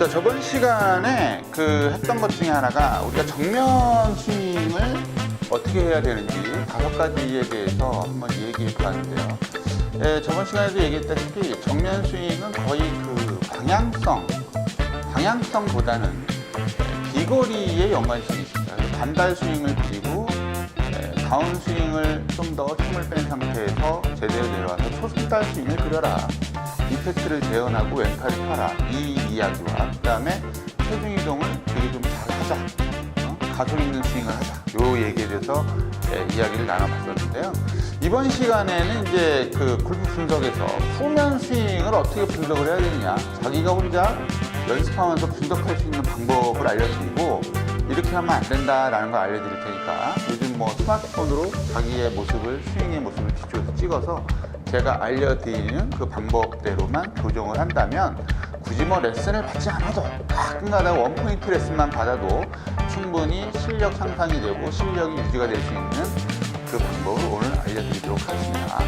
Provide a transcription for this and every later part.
자, 저번 시간에 했던 것 중에 하나가 우리가 정면 스윙을 어떻게 해야 되는지 5가지에 대해서 한번 얘기해 봤는데요. 저번 시간에도 얘기했다시피 정면 스윙은 거의 방향성보다는 비거리에 연관이 있습니다. 반달 스윙을 그리고 다운 스윙을 좀 더 힘을 뺀 상태에서 제대로 내려와서 초승달 스윙을 그려라. 임팩트를 재현하고 왼팔을 펴라. 이 이야기와 그 다음에 체중 이동을 되게 좀 잘 하자. 가속 있는 스윙을 하자. 요 얘기에 대해서 이야기를 나눠봤었는데요. 이번 시간에는 이제 골프 분석에서 후면 스윙을 어떻게 분석을 해야 되느냐. 자기가 혼자 연습하면서 분석할 수 있는 방법을 알려드리고 이렇게 하면 안 된다라는 걸 알려드릴 테니까 요즘 스마트폰으로 자기의 모습을, 스윙의 모습을 뒤쪽에서 찍어서 제가 알려드리는 그 방법대로만 교정을 한다면 굳이 레슨을 받지 않아도 가끔가다 원포인트 레슨만 받아도 충분히 실력 향상이 되고 실력이 유지가 될 수 있는 그 방법을 오늘 알려드리도록 하겠습니다.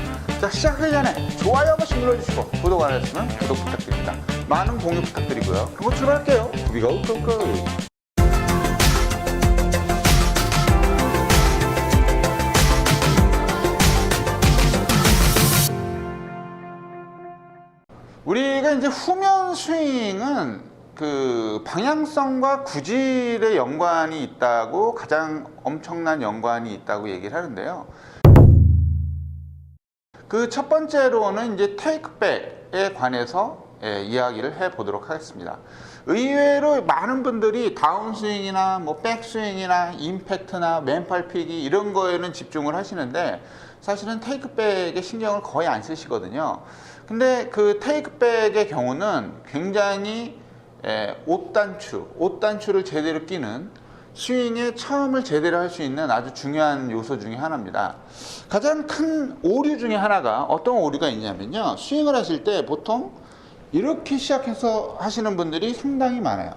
자, 시작하기 전에 좋아요 한 번씩 눌러주시고 구독 안 하셨으면 구독 부탁드립니다. 많은 공유 부탁드리고요. 그럼 출발할게요. 고고. 우리가 이제 후면 스윙은 방향성과 구질의 연관이 있다고, 가장 엄청난 연관이 있다고 얘기를 하는데요. 첫 번째로는 이제 테이크백에 관해서 이야기를 해 보도록 하겠습니다. 의외로 많은 분들이 다운스윙이나 백스윙이나 임팩트나 맨팔 피기 이런 거에는 집중을 하시는데 사실은 테이크백에 신경을 거의 안 쓰시거든요. 근데 테이크백의 경우는 굉장히 옷단추를 제대로 끼는 스윙의 처음을 제대로 할 수 있는 아주 중요한 요소 중에 하나입니다. 가장 큰 오류 중에 하나가 어떤 오류가 있냐면요. 스윙을 하실 때 보통 이렇게 시작해서 하시는 분들이 상당히 많아요.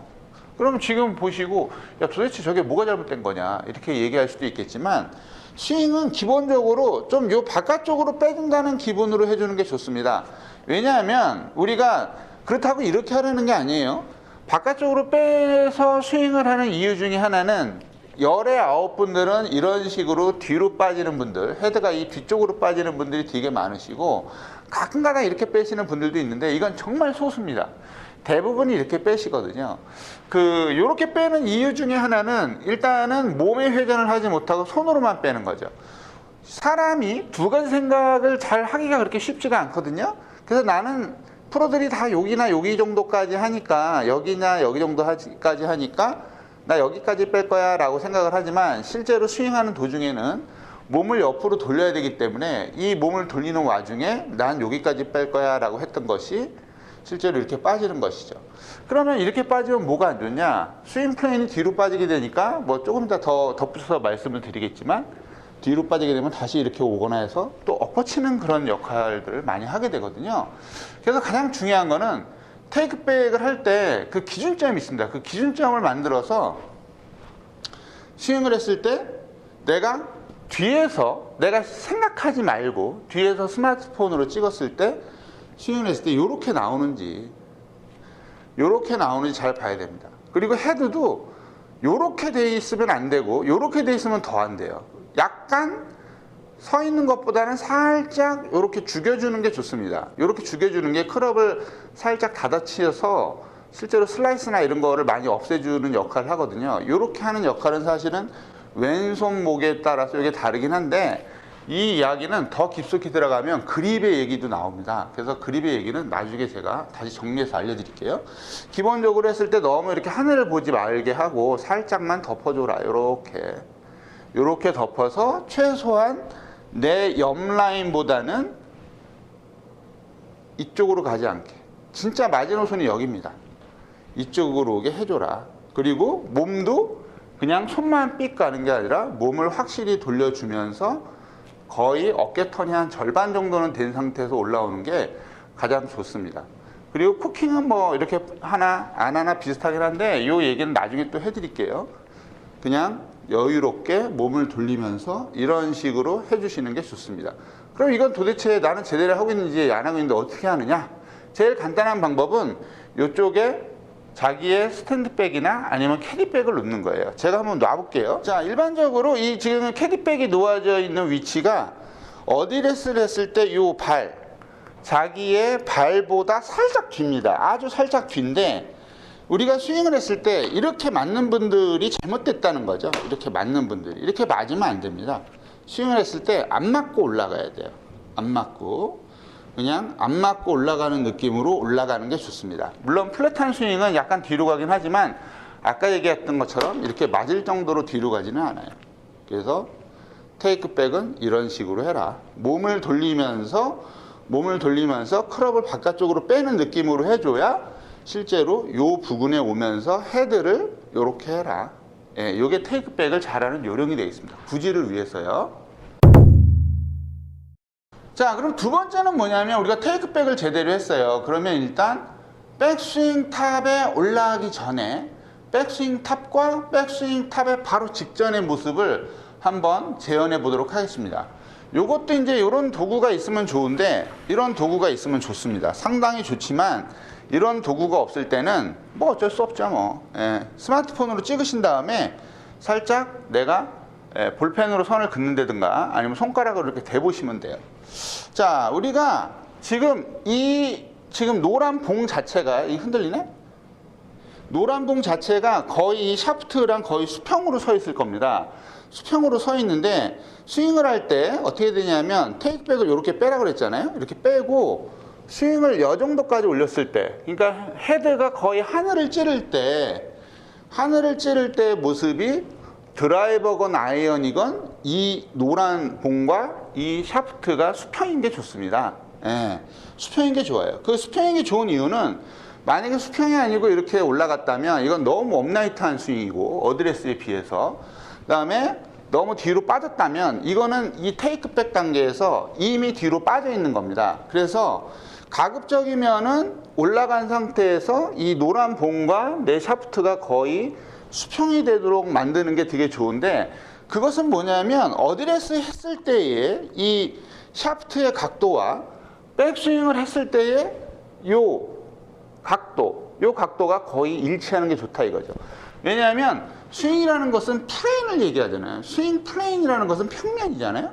그럼 지금 보시고 야, 도대체 저게 뭐가 잘못된 거냐 이렇게 얘기할 수도 있겠지만 스윙은 기본적으로 좀 요 바깥쪽으로 빼준다는 기분으로 해주는 게 좋습니다. 왜냐하면 우리가 그렇다고 이렇게 하려는 게 아니에요. 바깥쪽으로 빼서 스윙을 하는 이유 중에 하나는 10에 9분들은 이런 식으로 뒤로 빠지는 분들, 헤드가 이 뒤쪽으로 빠지는 분들이 되게 많으시고 가끔가다 이렇게 빼시는 분들도 있는데 이건 정말 소수입니다. 대부분이 이렇게 빼시거든요. 요렇게 빼는 이유 중에 하나는 일단은 몸의 회전을 하지 못하고 손으로만 빼는 거죠. 사람이 두 가지 생각을 잘 하기가 그렇게 쉽지가 않거든요. 그래서 나는 프로들이 다 여기나 여기 정도까지 하니까 여기나 여기 정도까지 하니까 나 여기까지 뺄 거야 라고 생각을 하지만 실제로 스윙하는 도중에는 몸을 옆으로 돌려야 되기 때문에 이 몸을 돌리는 와중에 난 여기까지 뺄 거야 라고 했던 것이 실제로 이렇게 빠지는 것이죠. 그러면 이렇게 빠지면 뭐가 안 좋냐? 스윙 플레인이 뒤로 빠지게 되니까 조금 이따 더 덧붙여서 말씀을 드리겠지만 뒤로 빠지게 되면 다시 이렇게 오거나 해서 또 엎어치는 그런 역할들을 많이 하게 되거든요. 그래서 가장 중요한 거는 테이크백을 할 때 기준점이 있습니다. 그 기준점을 만들어서 스윙을 했을 때 내가 뒤에서 내가 생각하지 말고 뒤에서 스마트폰으로 찍었을 때 스윙을 했을 때 이렇게 나오는지 잘 봐야 됩니다. 그리고 헤드도 이렇게 돼 있으면 안 되고 이렇게 돼 있으면 더 안 돼요. 약간 서 있는 것보다는 살짝 이렇게 죽여주는 게 좋습니다. 이렇게 죽여주는 게 클럽을 살짝 닫아치어서 실제로 슬라이스나 이런 거를 많이 없애주는 역할을 하거든요. 이렇게 하는 역할은 사실은 왼손목에 따라서 이게 다르긴 한데 이 이야기는 더 깊숙이 들어가면 그립의 얘기도 나옵니다. 그래서 그립의 얘기는 나중에 제가 다시 정리해서 알려드릴게요. 기본적으로 했을 때 너무 이렇게 하늘을 보지 말게 하고 살짝만 덮어줘라. 이렇게 덮어서 최소한 내 옆라인보다는 이쪽으로 가지 않게, 진짜 마지노선이 여기입니다. 이쪽으로 오게 해줘라. 그리고 몸도 그냥 손만 삑 가는 게 아니라 몸을 확실히 돌려주면서 거의 어깨턴이 한 절반 정도는 된 상태에서 올라오는 게 가장 좋습니다. 그리고 쿠킹은 이렇게 하나 안 하나 비슷하긴 한데 이 얘기는 나중에 또 해드릴게요. 그냥 여유롭게 몸을 돌리면서 이런 식으로 해주시는 게 좋습니다. 그럼 이건 도대체 나는 제대로 하고 있는지 안 하고 있는지 어떻게 하느냐? 제일 간단한 방법은 이쪽에 자기의 스탠드백이나 아니면 캐디백을 놓는 거예요. 제가 한번 놔볼게요. 자, 일반적으로 이 지금 캐디백이 놓아져 있는 위치가 어드레스를 했을 때 이 발, 자기의 발보다 살짝 뒤입니다. 아주 살짝 뒤인데 우리가 스윙을 했을 때 이렇게 맞는 분들이 잘못됐다는 거죠. 이렇게 맞는 분들이. 이렇게 맞으면 안 됩니다. 스윙을 했을 때 안 맞고 올라가야 돼요. 안 맞고. 그냥 안 맞고 올라가는 느낌으로 올라가는 게 좋습니다. 물론 플랫한 스윙은 약간 뒤로 가긴 하지만 아까 얘기했던 것처럼 이렇게 맞을 정도로 뒤로 가지는 않아요. 그래서 테이크백은 이런 식으로 해라. 몸을 돌리면서 클럽을 바깥쪽으로 빼는 느낌으로 해줘야 실제로 요 부근에 오면서 헤드를 이렇게 해라. 예, 요게 테이크백을 잘하는 요령이 되어 있습니다. 구질을 위해서요. 자, 그럼 두 번째는 뭐냐면 우리가 테이크백을 제대로 했어요. 그러면 일단 백스윙 탑에 올라가기 전에 백스윙 탑과 백스윙 탑의 바로 직전의 모습을 한번 재현해 보도록 하겠습니다. 요것도 이제 이런 도구가 있으면 좋은데 이런 도구가 있으면 좋습니다. 상당히 좋지만 이런 도구가 없을 때는 뭐 어쩔 수 없죠. 뭐 스마트폰으로 찍으신 다음에 살짝 내가 볼펜으로 선을 긋는다든가 아니면 손가락으로 이렇게 대보시면 돼요. 자, 우리가 지금 지금 노란 봉 자체가 흔들리네? 노란 봉 자체가 거의 이 샤프트랑 거의 수평으로 서 있을 겁니다. 수평으로 서 있는데 스윙을 할 때 어떻게 되냐면 테이크백을 이렇게 빼라 그랬잖아요. 이렇게 빼고 스윙을 이 정도까지 올렸을 때, 그러니까 헤드가 거의 하늘을 찌를 때 모습이 드라이버건 아이언이건 이 노란 봉과 이 샤프트가 수평인 게 좋습니다. 예, 수평인 게 좋아요. 그 수평인 게 좋은 이유는 만약에 수평이 아니고 이렇게 올라갔다면 이건 너무 업라이트한 스윙이고 어드레스에 비해서, 그 다음에 너무 뒤로 빠졌다면 이거는 이 테이크백 단계에서 이미 뒤로 빠져 있는 겁니다. 그래서 가급적이면은 올라간 상태에서 이 노란 봉과 내 샤프트가 거의 수평이 되도록 만드는 게 되게 좋은데, 그것은 뭐냐면 어드레스 했을 때의 이 샤프트의 각도와 백스윙을 했을 때의 요 각도가 거의 일치하는 게 좋다 이거죠. 왜냐하면 스윙이라는 것은 플레인을 얘기하잖아요. 스윙 플레인이라는 것은 평면이잖아요.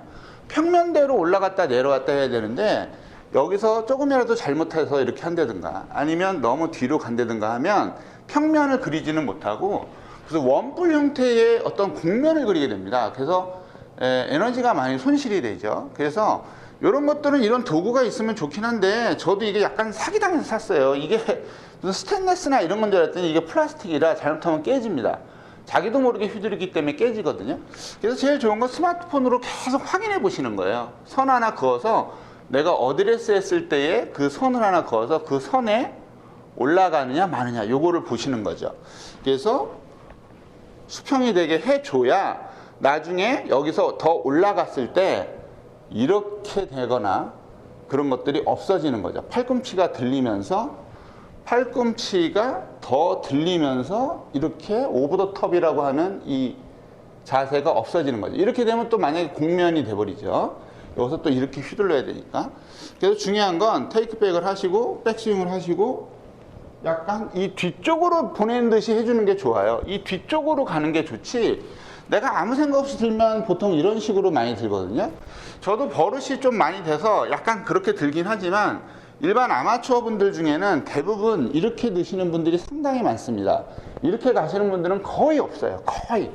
평면대로 올라갔다 내려왔다 해야 되는데 여기서 조금이라도 잘못해서 이렇게 한다든가 아니면 너무 뒤로 간다든가 하면 평면을 그리지는 못하고 그래서 원뿔 형태의 어떤 곡면을 그리게 됩니다. 그래서 에너지가 많이 손실이 되죠. 그래서 이런 것들은 이런 도구가 있으면 좋긴 한데 저도 이게 약간 사기당해서 샀어요. 이게 무슨 스테인레스나 이런 건 줄 알았더니 이게 플라스틱이라 잘못하면 깨집니다. 자기도 모르게 휘두르기 때문에 깨지거든요. 그래서 제일 좋은 건 스마트폰으로 계속 확인해 보시는 거예요. 선 하나 그어서 내가 어드레스 했을 때에 그 선을 하나 그어서 그 선에 올라가느냐 마느냐 요거를 보시는 거죠. 그래서 수평이 되게 해줘야 나중에 여기서 더 올라갔을 때 이렇게 되거나 그런 것들이 없어지는 거죠. 팔꿈치가 더 들리면서 이렇게 오브 더 톱이라고 하는 이 자세가 없어지는 거죠. 이렇게 되면 또 만약에 곡면이 돼버리죠. 여기서 또 이렇게 휘둘러야 되니까. 그래서 중요한 건 테이크백을 하시고 백스윙을 하시고 약간 이 뒤쪽으로 보내는 듯이 해주는 게 좋아요. 이 뒤쪽으로 가는 게 좋지 내가 아무 생각 없이 들면 보통 이런 식으로 많이 들거든요. 저도 버릇이 좀 많이 돼서 약간 그렇게 들긴 하지만 일반 아마추어 분들 중에는 대부분 이렇게 드시는 분들이 상당히 많습니다. 이렇게 가시는 분들은 거의 없어요. 거의.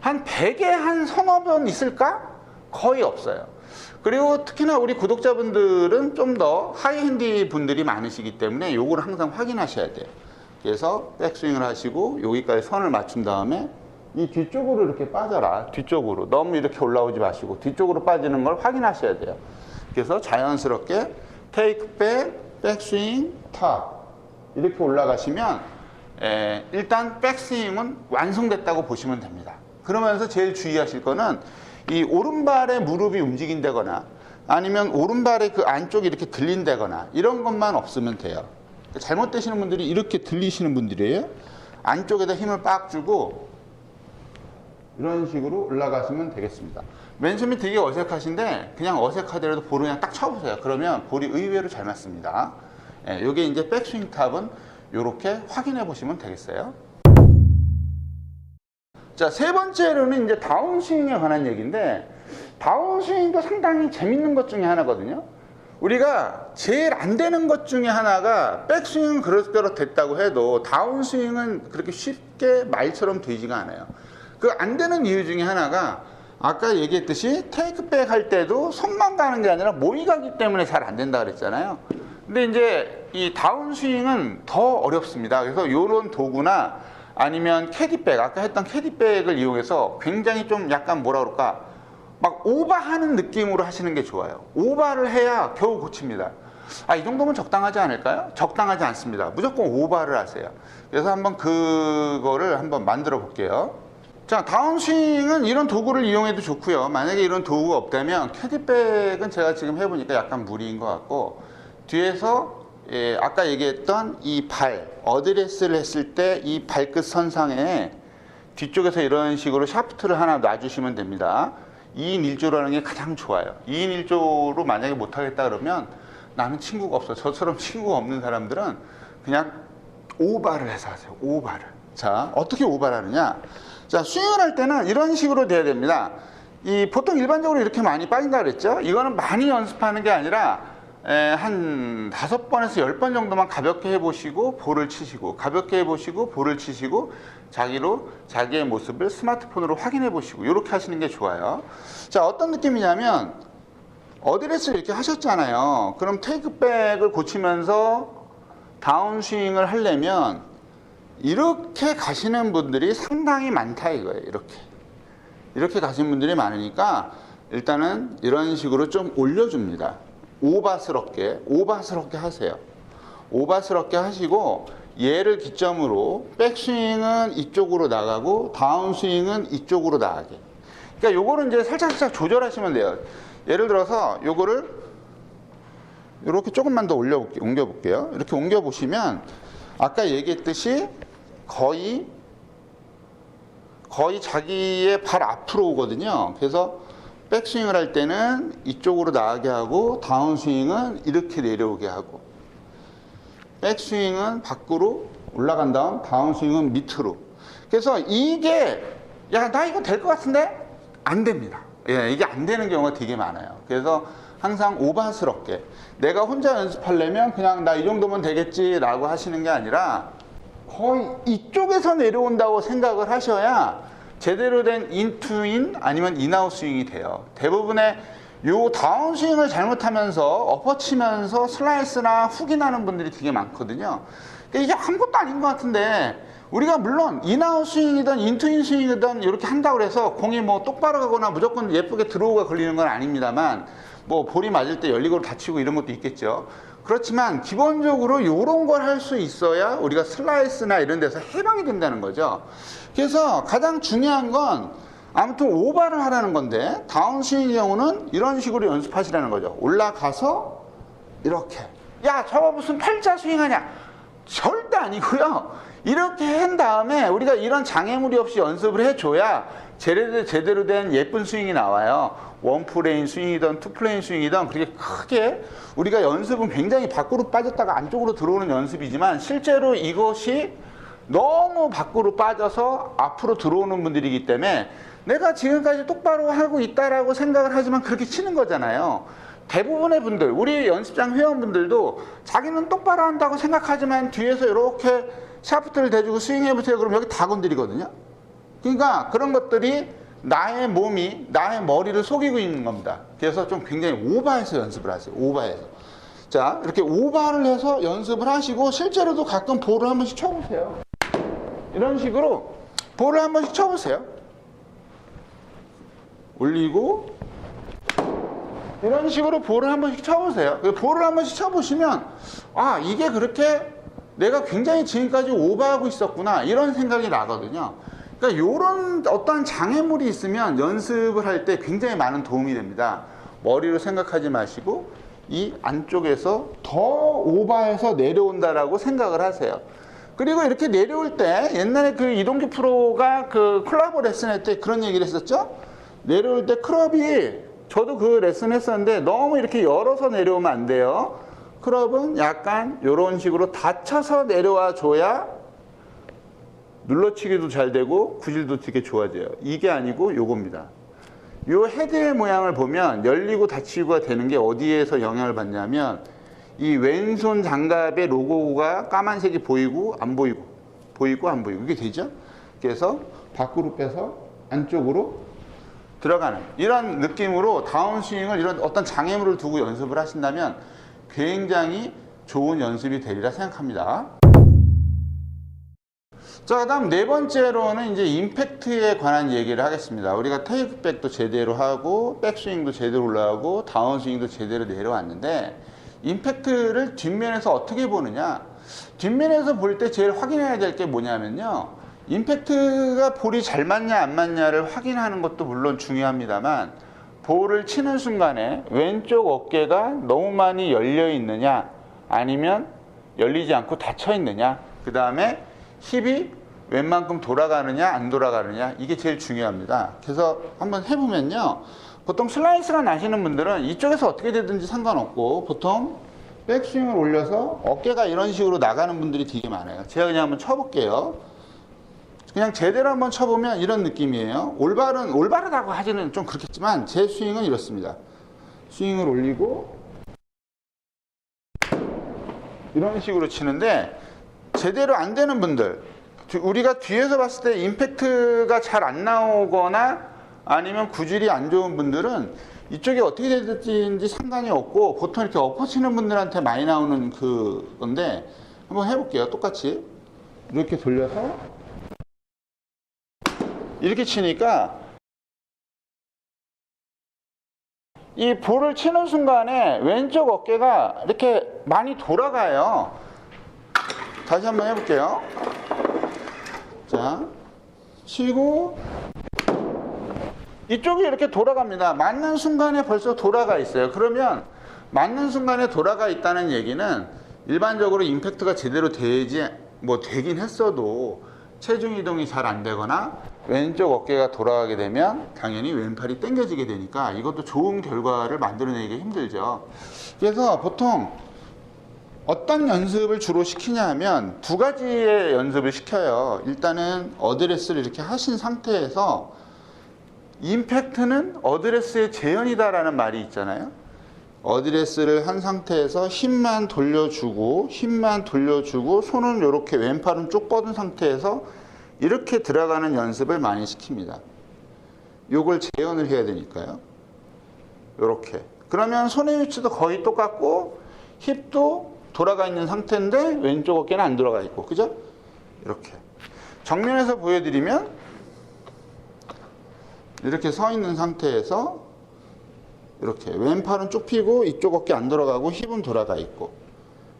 한 100에 한 서너 번 있을까? 거의 없어요. 그리고 특히나 우리 구독자분들은 좀 더 하이핸디 분들이 많으시기 때문에 요걸 항상 확인하셔야 돼요. 그래서 백스윙을 하시고 여기까지 선을 맞춘 다음에 이 뒤쪽으로 이렇게 빠져라. 뒤쪽으로. 너무 이렇게 올라오지 마시고 뒤쪽으로 빠지는 걸 확인하셔야 돼요. 그래서 자연스럽게 테이크백, 백스윙, 탑 이렇게 올라가시면 일단 백스윙은 완성됐다고 보시면 됩니다. 그러면서 제일 주의하실 거는 이 오른발의 무릎이 움직인다거나 아니면 오른발의 그 안쪽이 이렇게 들린다거나 이런 것만 없으면 돼요. 잘못되시는 분들이 이렇게 들리시는 분들이에요. 안쪽에다 힘을 빡 주고 이런 식으로 올라가시면 되겠습니다. 맨 처음에 되게 어색하신데 그냥 어색하더라도 볼을 그냥 딱 쳐보세요. 그러면 볼이 의외로 잘 맞습니다. 요게 이제 백스윙 탑은 이렇게 확인해 보시면 되겠어요. 자, 세 번째로는 이제 다운스윙에 관한 얘기인데, 다운스윙도 상당히 재밌는 것 중에 하나거든요. 우리가 제일 안 되는 것 중에 하나가, 백스윙은 그럭저럭 됐다고 해도 다운스윙은 그렇게 쉽게 말처럼 되지가 않아요. 그 안 되는 이유 중에 하나가 아까 얘기했듯이 테이크백 할 때도 손만 가는 게 아니라 몸이 가기 때문에 잘 안 된다 그랬잖아요. 근데 이제 이 다운스윙은 더 어렵습니다. 그래서 이런 도구나 아니면 캐디백, 아까 했던 캐디백을 이용해서 굉장히 좀 약간 뭐라 그럴까, 막 오버하는 느낌으로 하시는 게 좋아요. 오버를 해야 겨우 고칩니다. 아, 이 정도면 적당하지 않을까요? 적당하지 않습니다. 무조건 오버를 하세요. 그래서 한번 그거를 한번 만들어 볼게요. 자, 다운스윙은 이런 도구를 이용해도 좋고요. 만약에 이런 도구가 없다면 캐디백은 제가 지금 해보니까 약간 무리인 것 같고, 뒤에서 아까 얘기했던 이 발, 어드레스를 했을 때 이 발끝 선상에 뒤쪽에서 이런 식으로 샤프트를 하나 놔주시면 됩니다. 2인 1조라는 게 가장 좋아요. 2인 1조로 만약에 못하겠다 그러면 나는 친구가 없어. 저처럼 친구가 없는 사람들은 그냥 오바를 해서 하세요. 오바를. 자, 어떻게 오바를 하느냐. 자, 스윙을 할 때는 이런 식으로 돼야 됩니다. 보통 일반적으로 이렇게 많이 빠진다 그랬죠. 이거는 많이 연습하는 게 아니라 한 5번에서 10번 정도만 가볍게 해보시고 볼을 치시고, 가볍게 해보시고 볼을 치시고, 자기의 모습을 스마트폰으로 확인해 보시고, 이렇게 하시는 게 좋아요. 자, 어떤 느낌이냐면 어드레스를 이렇게 하셨잖아요. 그럼 테이크백을 고치면서 다운스윙을 하려면 이렇게 가시는 분들이 상당히 많다 이거예요. 이렇게 가시는 분들이 많으니까 일단은 이런 식으로 좀 올려줍니다. 오바스럽게 하세요. 오바스럽게 하시고, 얘를 기점으로 백스윙은 이쪽으로 나가고 다운스윙은 이쪽으로 나가게. 그러니까 요거를 이제 살짝 조절하시면 돼요. 예를 들어서 요거를 이렇게 조금만 더 옮겨볼게요. 이렇게 옮겨보시면 아까 얘기했듯이 거의 자기의 발 앞으로 오거든요. 그래서 백스윙을 할 때는 이쪽으로 나가게 하고, 다운스윙은 이렇게 내려오게 하고, 백스윙은 밖으로 올라간 다음 다운스윙은 밑으로. 그래서 이게 야, 나 이거 될 것 같은데? 안 됩니다. 예, 이게 안 되는 경우가 되게 많아요. 그래서 항상 오바스럽게, 내가 혼자 연습하려면 그냥 나 이 정도면 되겠지 라고 하시는 게 아니라 거의 이쪽에서 내려온다고 생각을 하셔야 제대로 된 인투인 아니면 인아웃 스윙이 돼요. 대부분의 요 다운스윙을 잘못하면서 엎어치면서 슬라이스나 훅이 나는 분들이 되게 많거든요. 그러니까 이게 아무것도 아닌 것 같은데, 우리가 물론 인아웃 스윙이든 인투인 스윙이든 이렇게 한다고 해서 공이 뭐 똑바로 가거나 무조건 예쁘게 들어오가 걸리는 건 아닙니다만, 뭐 볼이 맞을 때 열리고 다치고 이런 것도 있겠죠. 그렇지만 기본적으로 이런 걸 할 수 있어야 우리가 슬라이스나 이런 데서 해방이 된다는 거죠. 그래서 가장 중요한 건 아무튼 오바를 하라는 건데, 다운스윙의 경우는 이런 식으로 연습하시라는 거죠. 올라가서 이렇게, 야 저거 무슨 팔자 스윙하냐, 절대 아니고요. 이렇게 한 다음에 우리가 이런 장애물이 없이 연습을 해줘야 제대로 된 예쁜 스윙이 나와요. 원플레인 스윙이든 투플레인 스윙이든 그렇게 크게, 우리가 연습은 굉장히 밖으로 빠졌다가 안쪽으로 들어오는 연습이지만 실제로 이것이 너무 밖으로 빠져서 앞으로 들어오는 분들이기 때문에 내가 지금까지 똑바로 하고 있다라고 생각을 하지만 그렇게 치는 거잖아요. 대부분의 분들, 우리 연습장 회원분들도 자기는 똑바로 한다고 생각하지만 뒤에서 이렇게 샤프트를 대주고 스윙해보세요. 그럼 여기 다 건드리거든요. 그러니까 그런 것들이 나의 몸이, 나의 머리를 속이고 있는 겁니다. 그래서 좀 굉장히 오버해서 연습을 하세요. 오버해서. 자, 이렇게 오버를 해서 연습을 하시고, 실제로도 가끔 볼을 한 번씩 쳐보세요. 이런 식으로 볼을 한 번씩 쳐보세요. 올리고, 이런 식으로 볼을 한 번씩 쳐보세요. 볼을 한 번씩 쳐보시면, 아, 이게 그렇게 내가 굉장히 지금까지 오버하고 있었구나, 이런 생각이 나거든요. 그러니까 이런 어떤 장애물이 있으면 연습을 할 때 굉장히 많은 도움이 됩니다. 머리로 생각하지 마시고 이 안쪽에서 더 오버해서 내려온다라고 생각을 하세요. 그리고 이렇게 내려올 때, 옛날에 그 이동규 프로가 그 클럽 레슨 할 때 그런 얘기를 했었죠. 내려올 때 클럽이, 저도 그 레슨 했었는데 너무 이렇게 열어서 내려오면 안 돼요. 클럽은 약간 이런 식으로 닫혀서 내려와 줘야 눌러치기도 잘 되고 구질도 되게 좋아져요. 이게 아니고 요겁니다. 요 헤드의 모양을 보면 열리고 닫히고가 되는 게 어디에서 영향을 받냐면 이 왼손 장갑의 로고가 까만색이 보이고 안 보이고 보이고 안 보이고 이게 되죠. 그래서 밖으로 빼서 안쪽으로 들어가는 이런 느낌으로 다운스윙을 이런 어떤 장애물을 두고 연습을 하신다면 굉장히 좋은 연습이 되리라 생각합니다. 자, 그다음 네 번째로는 이제 임팩트에 관한 얘기를 하겠습니다. 우리가 테이크백도 제대로 하고 백스윙도 제대로 올라가고 다운스윙도 제대로 내려왔는데 임팩트를 뒷면에서 어떻게 보느냐? 뒷면에서 볼 때 제일 확인해야 될 게 뭐냐면요. 임팩트가 볼이 잘 맞냐 안 맞냐를 확인하는 것도 물론 중요합니다만 볼을 치는 순간에 왼쪽 어깨가 너무 많이 열려 있느냐 아니면 열리지 않고 닫혀 있느냐, 그 다음에 힙이 웬만큼 돌아가느냐 안 돌아가느냐, 이게 제일 중요합니다. 그래서 한번 해보면요, 보통 슬라이스가 나시는 분들은 이쪽에서 어떻게 되든지 상관없고 보통 백스윙을 올려서 어깨가 이런 식으로 나가는 분들이 되게 많아요. 제가 그냥 한번 쳐볼게요. 그냥 제대로 한번 쳐보면 이런 느낌이에요. 올바르다고 하지는 좀 그렇겠지만 제 스윙은 이렇습니다. 스윙을 올리고 이런 식으로 치는데 제대로 안 되는 분들, 우리가 뒤에서 봤을 때 임팩트가 잘 안 나오거나 아니면 구질이 안 좋은 분들은 이쪽이 어떻게 될지 상관이 없고 보통 이렇게 엎어치는 분들한테 많이 나오는 건데 한번 해볼게요. 똑같이 이렇게 돌려서 이렇게 치니까 이 볼을 치는 순간에 왼쪽 어깨가 이렇게 많이 돌아가요. 다시 한번 해볼게요. 자, 치고 이쪽이 이렇게 돌아갑니다. 맞는 순간에 벌써 돌아가 있어요. 그러면 맞는 순간에 돌아가 있다는 얘기는 일반적으로 임팩트가 제대로 되긴 했어도 체중 이동이 잘 안 되거나 왼쪽 어깨가 돌아가게 되면 당연히 왼팔이 당겨지게 되니까 이것도 좋은 결과를 만들어내기가 힘들죠. 그래서 보통 어떤 연습을 주로 시키냐 하면 두 가지의 연습을 시켜요. 일단은 어드레스를 이렇게 하신 상태에서 임팩트는 어드레스의 재현이다라는 말이 있잖아요. 어드레스를 한 상태에서 힘만 돌려주고 손은 이렇게 왼팔은 쭉 뻗은 상태에서 이렇게 들어가는 연습을 많이 시킵니다. 요걸 재현을 해야 되니까요. 이렇게. 그러면 손의 위치도 거의 똑같고 힙도 돌아가 있는 상태인데 왼쪽 어깨는 안 돌아가 있고, 그죠? 이렇게. 정면에서 보여드리면 이렇게 서 있는 상태에서 이렇게 왼팔은 쭉 펴고 이쪽 어깨 안 돌아가고 힙은 돌아가 있고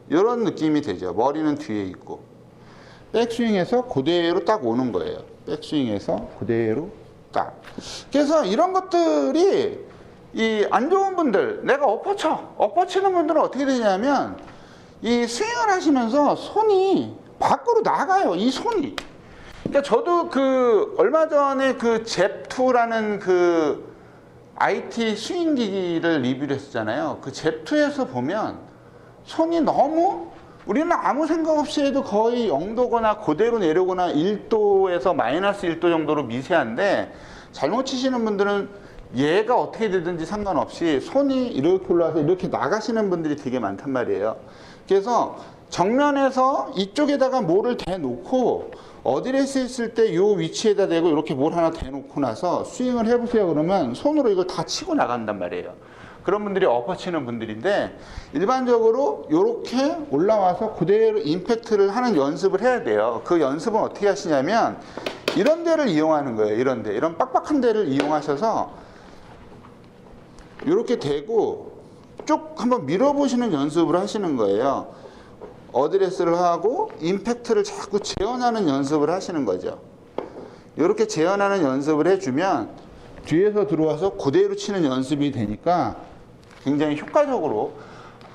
이런 느낌이 되죠. 머리는 뒤에 있고. 백스윙에서 그대로 딱 오는 거예요. 백스윙에서 그대로 딱. 그래서 이런 것들이 이 안 좋은 분들, 내가 엎어치는 분들은 어떻게 되냐면 이 스윙을 하시면서 손이 밖으로 나가요. 이 손이. 그러니까 저도 얼마 전에 잽2라는 IT 스윙 기기를 리뷰를 했었잖아요. 잽2에서 보면 손이 너무, 우리는 아무 생각 없이 해도 거의 0도거나 그대로 내려오거나 1도에서 마이너스 1도 정도로 미세한데 잘못 치시는 분들은 얘가 어떻게 되든지 상관없이 손이 이렇게 올라와서 이렇게 나가시는 분들이 되게 많단 말이에요. 그래서 정면에서 이쪽에다가 볼을 대놓고 어드레스 했을 때 이 위치에다 대고 이렇게 볼 하나 대놓고 나서 스윙을 해보세요. 그러면 손으로 이걸 다 치고 나간단 말이에요. 그런 분들이 엎어치는 분들인데 일반적으로 이렇게 올라와서 그대로 임팩트를 하는 연습을 해야 돼요. 그 연습은 어떻게 하시냐면 이런 데를 이용하는 거예요. 이런 빡빡한 데를 이용하셔서 이렇게 대고 쭉 한번 밀어보시는 연습을 하시는 거예요. 어드레스를 하고 임팩트를 자꾸 재현하는 연습을 하시는 거죠. 이렇게 재현하는 연습을 해주면 뒤에서 들어와서 그대로 치는 연습이 되니까 굉장히 효과적으로,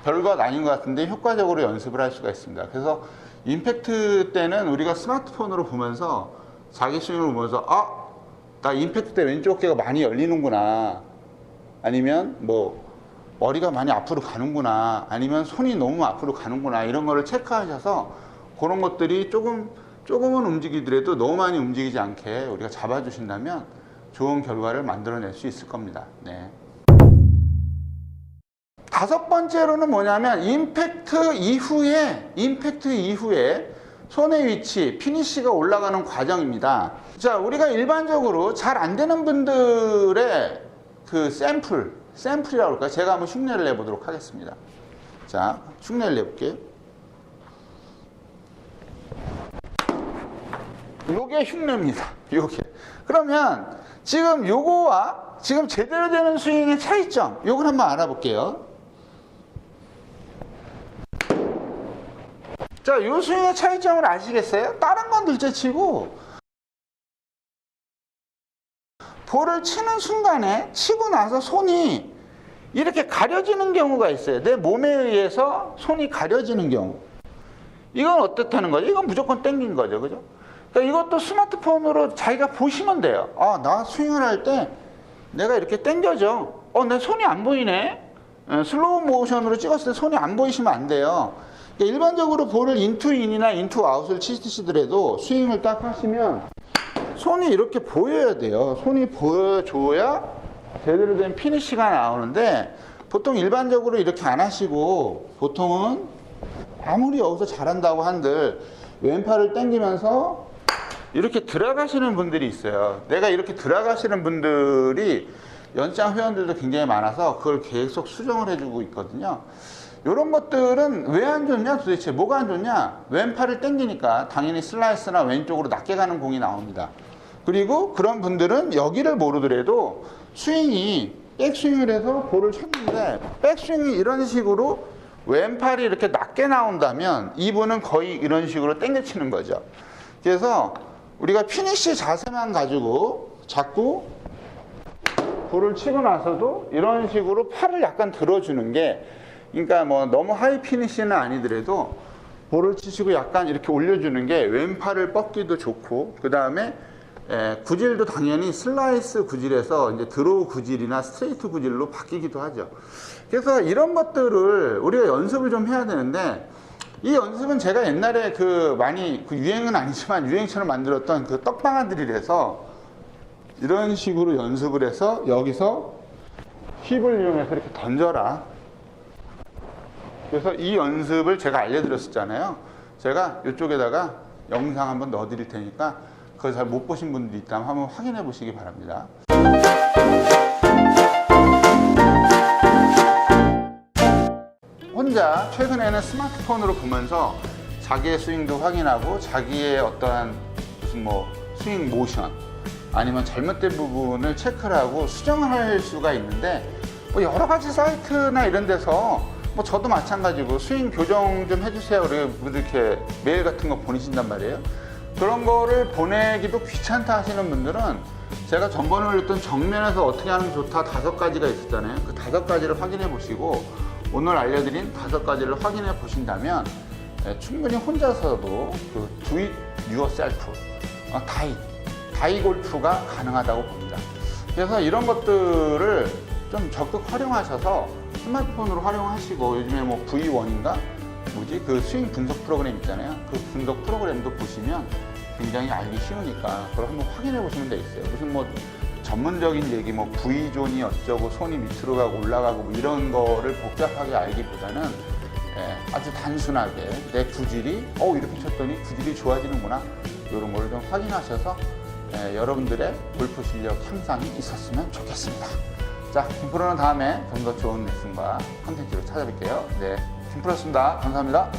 별것 아닌 것 같은데 효과적으로 연습을 할 수가 있습니다. 그래서 임팩트 때는 우리가 스마트폰으로 보면서 자기 스윙을 보면서 나 임팩트 때 왼쪽 어깨가 많이 열리는구나, 아니면 머리가 많이 앞으로 가는구나, 아니면 손이 너무 앞으로 가는구나, 이런 거를 체크하셔서 그런 것들이 조금은 움직이더라도 너무 많이 움직이지 않게 우리가 잡아주신다면 좋은 결과를 만들어낼 수 있을 겁니다. 네. 다섯 번째로는 뭐냐면 임팩트 이후에 손의 위치, 피니쉬가 올라가는 과정입니다. 자, 우리가 일반적으로 잘 안 되는 분들의 그 샘플이라고 할까요? 제가 한번 흉내를 내보도록 하겠습니다. 자, 흉내를 내볼게요. 요게 흉내입니다. 요게. 그러면 지금 요거와 지금 제대로 되는 스윙의 차이점, 요걸 한번 알아볼게요. 자, 요 스윙의 차이점을 아시겠어요? 다른 건 둘째치고 볼을 치는 순간에 치고 나서 손이 이렇게 가려지는 경우가 있어요. 내 몸에 의해서 손이 가려지는 경우. 이건 어떻다는 거죠? 이건 무조건 땡긴 거죠. 그죠? 그러니까 이것도 스마트폰으로 자기가 보시면 돼요. 아, 나 스윙을 할 때 내가 이렇게 당겨져. 내 손이 안 보이네. 슬로우 모션으로 찍었을 때 손이 안 보이시면 안 돼요. 그러니까 일반적으로 볼을 인투 인이나 인투 아웃을 치시더라도 스윙을 딱 하시면 손이 이렇게 보여야 돼요. 손이 보여줘야 제대로 된 피니쉬가 나오는데, 보통 일반적으로 이렇게 안 하시고 보통은 아무리 여기서 잘한다고 한들 왼팔을 당기면서 이렇게 들어가시는 분들이 있어요. 내가 이렇게 들어가시는 분들이 연장 회원들도 굉장히 많아서 그걸 계속 수정을 해주고 있거든요. 이런 것들은 왜 안 좋냐? 도대체 뭐가 안 좋냐? 왼팔을 당기니까 당연히 슬라이스나 왼쪽으로 낮게 가는 공이 나옵니다. 그리고 그런 분들은 여기를 모르더라도 스윙이 백스윙을 해서 볼을 쳤는데 백스윙이 이런 식으로 왼팔이 이렇게 낮게 나온다면 이분은 거의 이런 식으로 당겨치는 거죠. 그래서 우리가 피니쉬 자세만 가지고 자꾸 볼을 치고 나서도 이런 식으로 팔을 약간 들어주는 게, 그러니까 뭐 너무 하이 피니쉬는 아니더라도 볼을 치시고 약간 이렇게 올려주는 게 왼팔을 뻗기도 좋고, 그 다음에 구질도 당연히 슬라이스 구질에서 이제 드로우 구질이나 스트레이트 구질로 바뀌기도 하죠. 그래서 이런 것들을 우리가 연습을 좀 해야 되는데, 이 연습은 제가 옛날에 많이 유행은 아니지만 유행처럼 만들었던 그 떡방아들이라서 이런 식으로 연습을 해서 여기서 힙을 이용해서 이렇게 던져라. 그래서 이 연습을 제가 알려드렸었잖아요. 제가 이쪽에다가 영상 한번 넣어드릴 테니까 그걸 잘 못 보신 분들이 있다면 한번 확인해 보시기 바랍니다. 혼자 최근에는 스마트폰으로 보면서 자기의 스윙도 확인하고 자기의 어떠한 무슨 스윙 모션 아니면 잘못된 부분을 체크를 하고 수정을 할 수가 있는데, 여러 가지 사이트나 이런 데서 저도 마찬가지고 스윙 교정 좀 해주세요 이렇게 메일 같은 거 보내신단 말이에요. 그런 거를 보내기도 귀찮다 하시는 분들은 제가 전번에 올렸던 정면에서 어떻게 하는 게 좋다 5가지가 있었잖아요. 그 5가지를 확인해 보시고 오늘 알려드린 5가지를 확인해 보신다면 충분히 혼자서도 do it yourself, 다이 골프가 가능하다고 봅니다. 그래서 이런 것들을 좀 적극 활용하셔서 스마트폰으로 활용하시고, 요즘에 V1인가 그 스윙 분석 프로그램 있잖아요. 그 분석 프로그램도 보시면 굉장히 알기 쉬우니까 그걸 한번 확인해 보시면 돼 있어요. 무슨 전문적인 얘기 V존이 어쩌고 손이 밑으로 가고 올라가고 이런 거를 복잡하게 알기보다는 아주 단순하게 내 구질이 이렇게 쳤더니 구질이 좋아지는구나, 이런 거를 좀 확인하셔서 여러분들의 골프 실력 향상이 있었으면 좋겠습니다. 자, 김프로는 다음에 좀 더 좋은 레슨과 컨텐츠로 찾아뵐게요. 네, 김프로였습니다. 감사합니다.